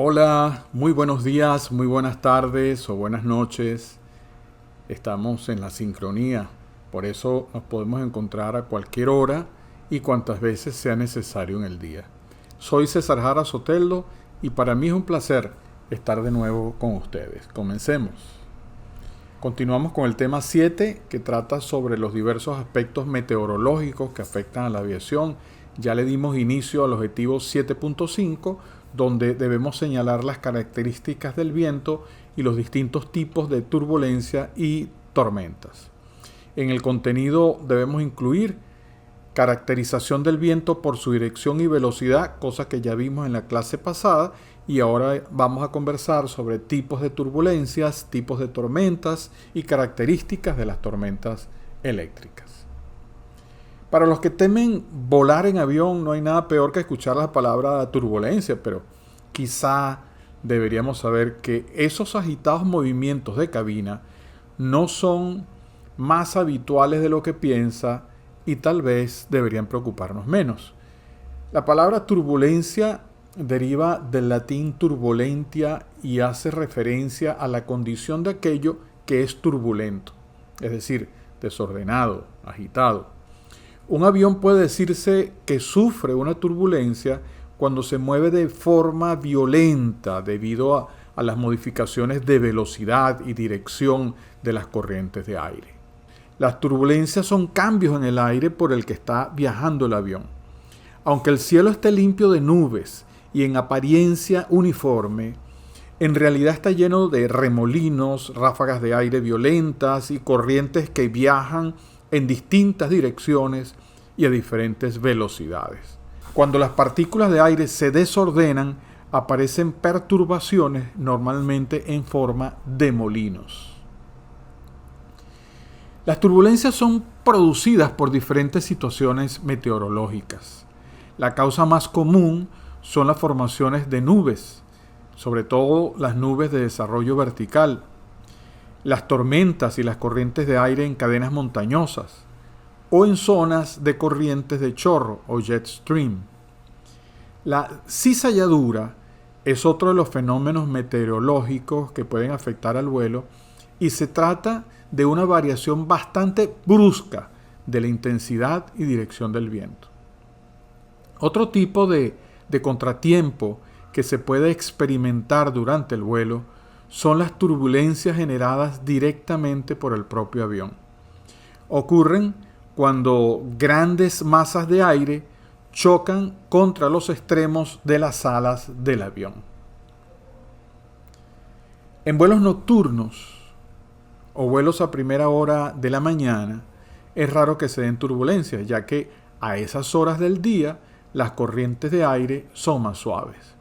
Hola, muy buenos días, muy buenas tardes o buenas noches. Estamos en la sincronía, por eso nos podemos encontrar a cualquier hora y cuantas veces sea necesario en el día. Soy César Jara Soteldo y para mí es un placer estar de nuevo con ustedes. Comencemos. Continuamos con el tema 7 que trata sobre los diversos aspectos meteorológicos que afectan a la aviación. Ya le dimos inicio al objetivo 7.5, donde debemos señalar las características del viento y los distintos tipos de turbulencia y tormentas. En el contenido debemos incluir caracterización del viento por su dirección y velocidad, cosa que ya vimos en la clase pasada, y ahora vamos a conversar sobre tipos de turbulencias, tipos de tormentas y características de las tormentas eléctricas. Para los que temen volar en avión, no hay nada peor que escuchar la palabra turbulencia, pero quizá deberíamos saber que esos agitados movimientos de cabina no son más habituales de lo que piensa y tal vez deberían preocuparnos menos. La palabra turbulencia deriva del latín turbulentia y hace referencia a la condición de aquello que es turbulento, es decir, desordenado, agitado. Un avión puede decirse que sufre una turbulencia cuando se mueve de forma violenta debido a las modificaciones de velocidad y dirección de las corrientes de aire. Las turbulencias son cambios en el aire por el que está viajando el avión. Aunque el cielo esté limpio de nubes y en apariencia uniforme, en realidad está lleno de remolinos, ráfagas de aire violentas y corrientes que viajan en distintas direcciones y a diferentes velocidades. Cuando las partículas de aire se desordenan, aparecen perturbaciones normalmente en forma de molinos. Las turbulencias son producidas por diferentes situaciones meteorológicas. La causa más común son las formaciones de nubes, sobre todo las nubes de desarrollo vertical, las tormentas y las corrientes de aire en cadenas montañosas o en zonas de corrientes de chorro o jet stream. La cizalladura es otro de los fenómenos meteorológicos que pueden afectar al vuelo y se trata de una variación bastante brusca de la intensidad y dirección del viento. Otro tipo de contratiempo que se puede experimentar durante el vuelo son las turbulencias generadas directamente por el propio avión. Ocurren cuando grandes masas de aire chocan contra los extremos de las alas del avión. En vuelos nocturnos o vuelos a primera hora de la mañana, es raro que se den turbulencias, ya que a esas horas del día las corrientes de aire son más suaves.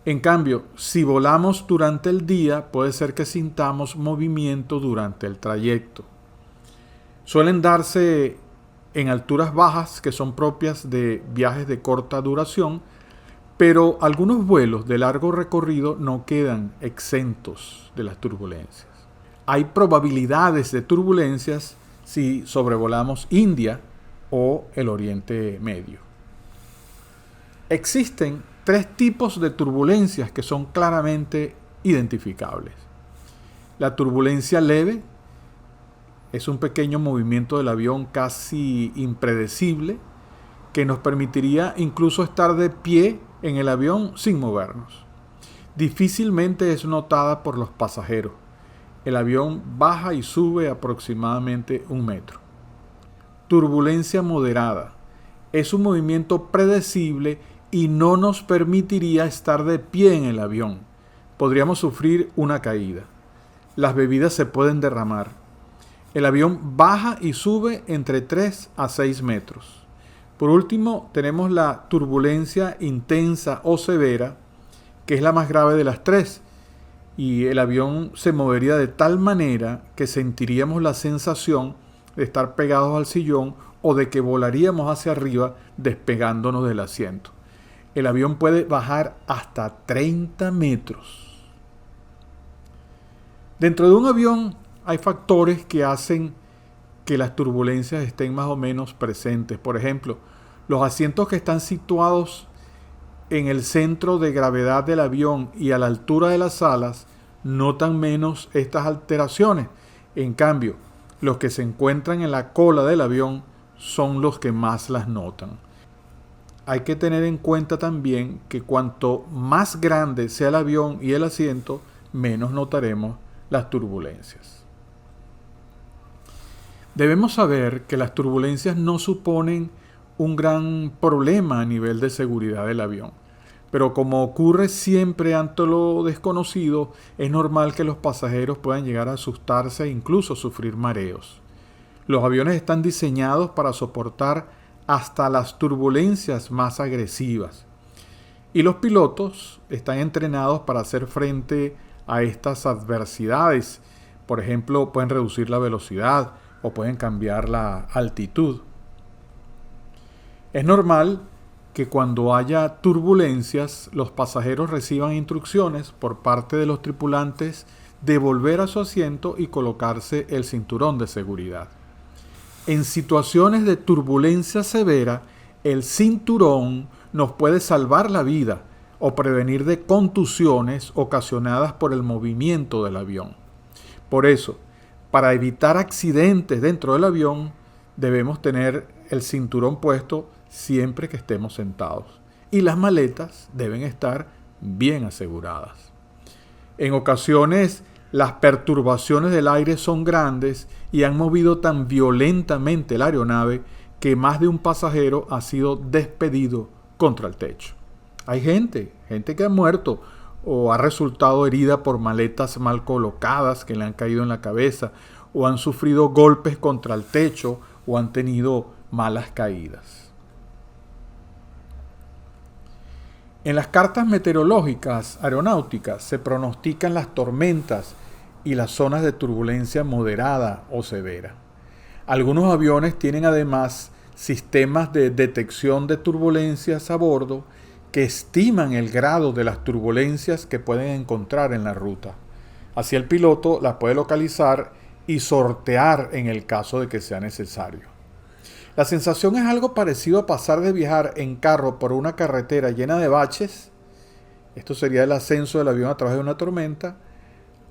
En cambio, si volamos durante el día, puede ser que sintamos movimiento durante el trayecto. Suelen darse en alturas bajas que son propias de viajes de corta duración, pero algunos vuelos de largo recorrido no quedan exentos de las turbulencias. Hay probabilidades de turbulencias si sobrevolamos India o el Oriente Medio. Existen tres tipos de turbulencias que son claramente identificables. La turbulencia leve es un pequeño movimiento del avión casi impredecible que nos permitiría incluso estar de pie en el avión sin movernos. Difícilmente es notada por los pasajeros. El avión baja y sube aproximadamente 1 metro. Turbulencia moderada es un movimiento predecible y no nos permitiría estar de pie en el avión. Podríamos sufrir una caída. Las bebidas se pueden derramar. El avión baja y sube entre 3 a 6 metros. Por último, tenemos la turbulencia intensa o severa, que es la más grave de las tres, y el avión se movería de tal manera que sentiríamos la sensación de estar pegados al sillón o de que volaríamos hacia arriba despegándonos del asiento. El avión puede bajar hasta 30 metros. Dentro de un avión hay factores que hacen que las turbulencias estén más o menos presentes. Por ejemplo, los asientos que están situados en el centro de gravedad del avión y a la altura de las alas notan menos estas alteraciones. En cambio, los que se encuentran en la cola del avión son los que más las notan. Hay que tener en cuenta también que cuanto más grande sea el avión y el asiento, menos notaremos las turbulencias. Debemos saber que las turbulencias no suponen un gran problema a nivel de seguridad del avión, pero como ocurre siempre ante lo desconocido, es normal que los pasajeros puedan llegar a asustarse e incluso sufrir mareos. Los aviones están diseñados para soportar hasta las turbulencias más agresivas. Y los pilotos están entrenados para hacer frente a estas adversidades. Por ejemplo, pueden reducir la velocidad o pueden cambiar la altitud. Es normal que cuando haya turbulencias, los pasajeros reciban instrucciones por parte de los tripulantes de volver a su asiento y colocarse el cinturón de seguridad. En situaciones de turbulencia severa, el cinturón nos puede salvar la vida o prevenir de contusiones ocasionadas por el movimiento del avión. Por eso, para evitar accidentes dentro del avión, debemos tener el cinturón puesto siempre que estemos sentados. Y las maletas deben estar bien aseguradas. En ocasiones, las perturbaciones del aire son grandes y han movido tan violentamente la aeronave que más de un pasajero ha sido despedido contra el techo. Hay gente que ha muerto o ha resultado herida por maletas mal colocadas que le han caído en la cabeza, o han sufrido golpes contra el techo o han tenido malas caídas. En las cartas meteorológicas aeronáuticas se pronostican las tormentas y las zonas de turbulencia moderada o severa. Algunos aviones tienen además sistemas de detección de turbulencias a bordo que estiman el grado de las turbulencias que pueden encontrar en la ruta. Así el piloto las puede localizar y sortear en el caso de que sea necesario. La sensación es algo parecido a pasar de viajar en carro por una carretera llena de baches, esto sería el ascenso del avión a través de una tormenta,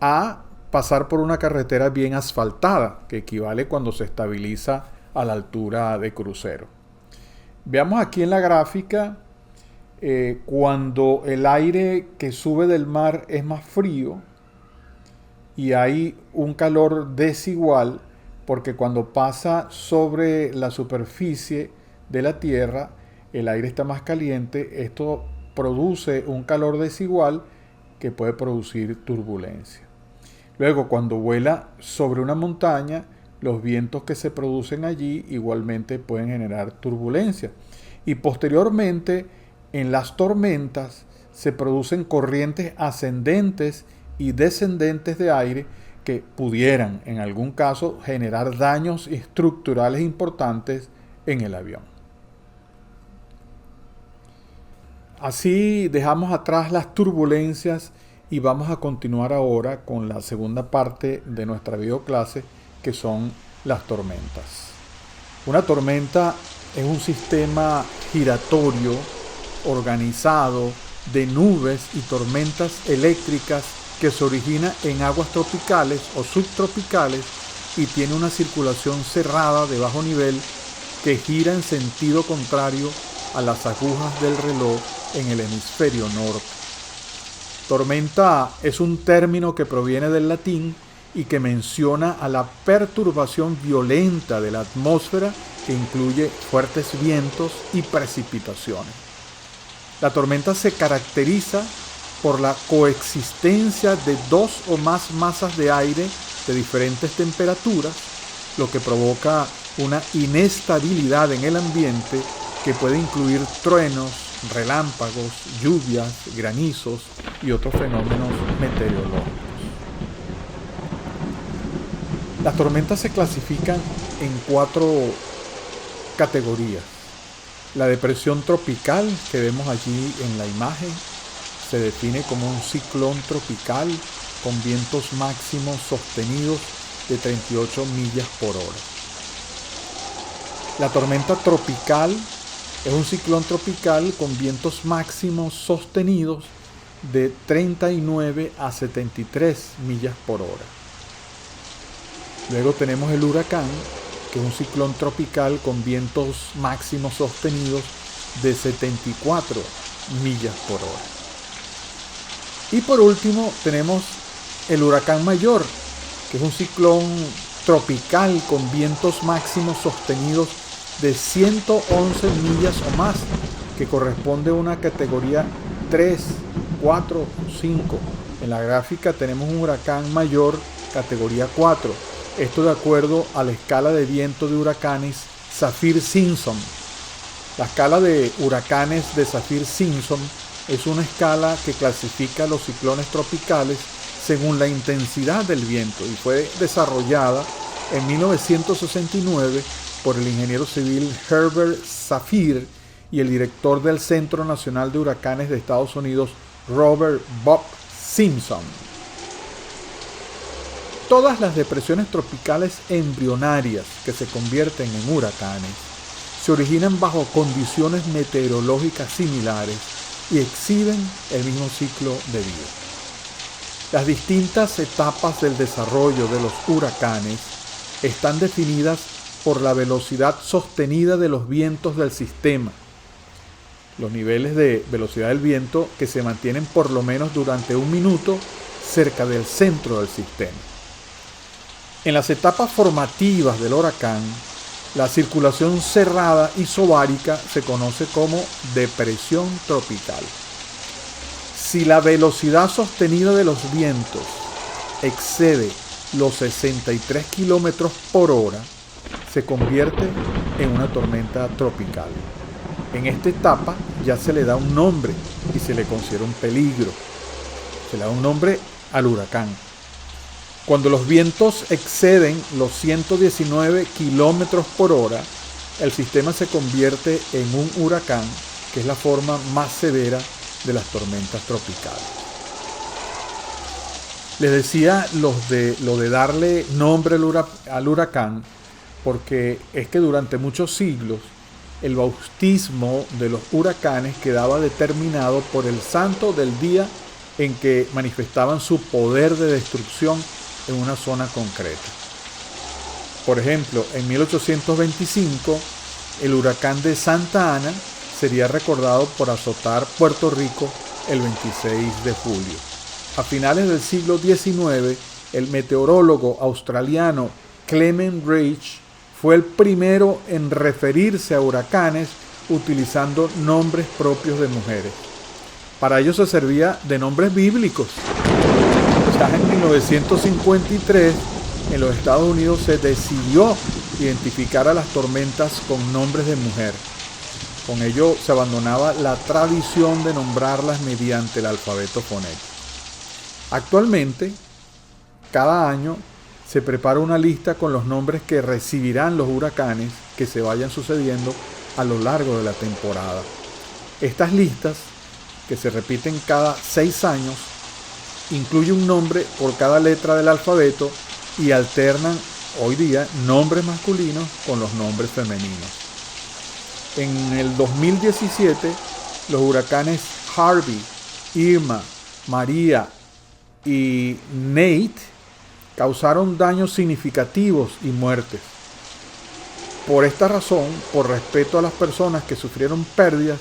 a pasar por una carretera bien asfaltada, que equivale cuando se estabiliza a la altura de crucero. Veamos aquí en la gráfica cuando el aire que sube del mar es más frío y hay un calor desigual, porque cuando pasa sobre la superficie de la Tierra, el aire está más caliente, esto produce un calor desigual que puede producir turbulencia. Luego, cuando vuela sobre una montaña, los vientos que se producen allí igualmente pueden generar turbulencia. Y posteriormente, en las tormentas, se producen corrientes ascendentes y descendentes de aire que pudieran, en algún caso, generar daños estructurales importantes en el avión. Así dejamos atrás las turbulencias y vamos a continuar ahora con la segunda parte de nuestra videoclase, que son las tormentas. Una tormenta es un sistema giratorio organizado de nubes y tormentas eléctricas que se origina en aguas tropicales o subtropicales y tiene una circulación cerrada de bajo nivel que gira en sentido contrario a las agujas del reloj en el hemisferio norte. Tormenta es un término que proviene del latín y que menciona a la perturbación violenta de la atmósfera que incluye fuertes vientos y precipitaciones. La tormenta se caracteriza por la coexistencia de dos o más masas de aire de diferentes temperaturas, lo que provoca una inestabilidad en el ambiente que puede incluir truenos, relámpagos, lluvias, granizos y otros fenómenos meteorológicos. Las tormentas se clasifican en 4 categorías. La depresión tropical que vemos allí en la imagen se define como un ciclón tropical con vientos máximos sostenidos de 38 millas por hora. La tormenta tropical Es un ciclón tropical con vientos máximos sostenidos de 39 a 73 millas por hora. Luego tenemos el huracán, que es un ciclón tropical con vientos máximos sostenidos de 74 millas por hora. Y por último tenemos el huracán mayor, que es un ciclón tropical con vientos máximos sostenidos de 111 millas o más, que corresponde a una categoría 3, 4, 5. En la gráfica tenemos un huracán mayor categoría 4. Esto de acuerdo a la escala de viento de huracanes Saffir-Simpson. La escala de huracanes de Saffir-Simpson es una escala que clasifica los ciclones tropicales según la intensidad del viento y fue desarrollada en 1969 por el ingeniero civil Herbert Saffir y el director del Centro Nacional de Huracanes de Estados Unidos, Robert Bob Simpson. Todas las depresiones tropicales embrionarias que se convierten en huracanes se originan bajo condiciones meteorológicas similares y exhiben el mismo ciclo de vida. Las distintas etapas del desarrollo de los huracanes están definidas por la velocidad sostenida de los vientos del sistema, los niveles de velocidad del viento que se mantienen por lo menos durante un minuto cerca del centro del sistema. En las etapas formativas del huracán, la circulación cerrada isobárica se conoce como depresión tropical. Si la velocidad sostenida de los vientos excede los 63 kilómetros por hora, se convierte en una tormenta tropical. En esta etapa ya se le da un nombre y se le considera un peligro. Se le da un nombre al huracán. Cuando los vientos exceden los 119 kilómetros por hora, el sistema se convierte en un huracán, que es la forma más severa de las tormentas tropicales. Les decía lo de darle nombre al huracán, porque es que durante muchos siglos el bautismo de los huracanes quedaba determinado por el santo del día en que manifestaban su poder de destrucción en una zona concreta. Por ejemplo, en 1825, el huracán de Santa Ana sería recordado por azotar Puerto Rico el 26 de julio. A finales del siglo XIX, el meteorólogo australiano Clement Reich fue el primero en referirse a huracanes utilizando nombres propios de mujeres. Para ello se servía de nombres bíblicos. Ya en 1953, en los Estados Unidos se decidió identificar a las tormentas con nombres de mujer. Con ello se abandonaba la tradición de nombrarlas mediante el alfabeto fonético. Actualmente, cada año se prepara una lista con los nombres que recibirán los huracanes que se vayan sucediendo a lo largo de la temporada. Estas listas, que se repiten cada 6 años, incluyen un nombre por cada letra del alfabeto y alternan hoy día nombres masculinos con los nombres femeninos. En el 2017, los huracanes Harvey, Irma, María y Nate causaron daños significativos y muertes. Por esta razón, por respeto a las personas que sufrieron pérdidas,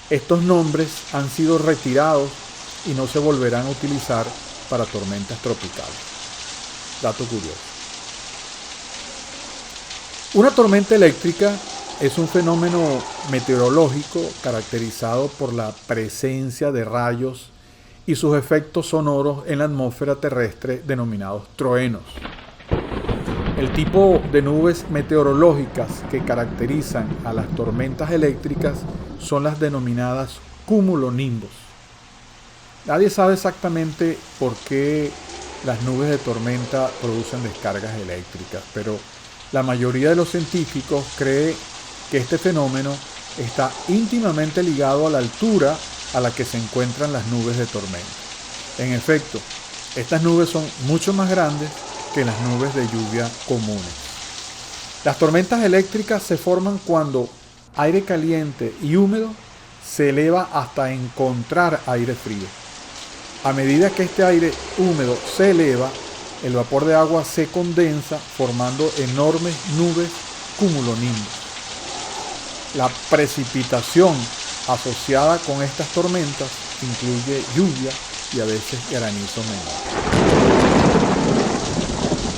estos nombres han sido retirados y no se volverán a utilizar para tormentas tropicales. Dato curioso. Una tormenta eléctrica es un fenómeno meteorológico caracterizado por la presencia de rayos y sus efectos sonoros en la atmósfera terrestre denominados truenos. El tipo de nubes meteorológicas que caracterizan a las tormentas eléctricas son las denominadas cumulonimbos. Nadie sabe exactamente por qué las nubes de tormenta producen descargas eléctricas, pero la mayoría de los científicos cree que este fenómeno está íntimamente ligado a la altura a la que se encuentran las nubes de tormenta. En efecto, estas nubes son mucho más grandes que las nubes de lluvia comunes. Las tormentas eléctricas se forman cuando aire caliente y húmedo se eleva hasta encontrar aire frío. A medida que este aire húmedo se eleva, el vapor de agua se condensa formando enormes nubes cumulonimbus. La precipitación asociada con estas tormentas incluye lluvia y a veces granizo menor.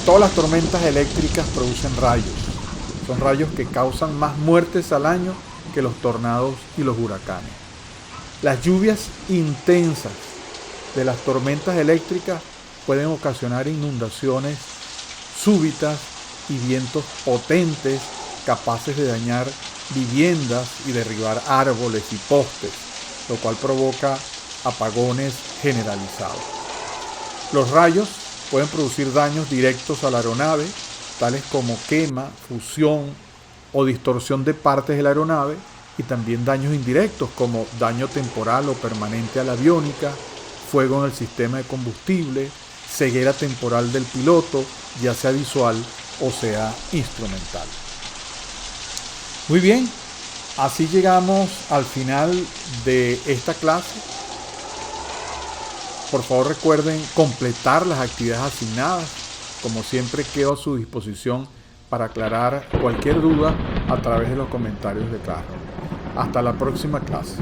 Todas las tormentas eléctricas producen rayos. Son rayos que causan más muertes al año que los tornados y los huracanes. Las lluvias intensas de las tormentas eléctricas pueden ocasionar inundaciones súbitas y vientos potentes capaces de dañar viviendas y derribar árboles y postes, lo cual provoca apagones generalizados. Los rayos pueden producir daños directos a la aeronave, tales como quema, fusión o distorsión de partes de la aeronave, y también daños indirectos como daño temporal o permanente a la aviónica, fuego en el sistema de combustible, ceguera temporal del piloto, ya sea visual o sea instrumental. Muy bien, así llegamos al final de esta clase. Por favor recuerden completar las actividades asignadas. Como siempre quedo a su disposición para aclarar cualquier duda a través de los comentarios de Classroom. Hasta la próxima clase.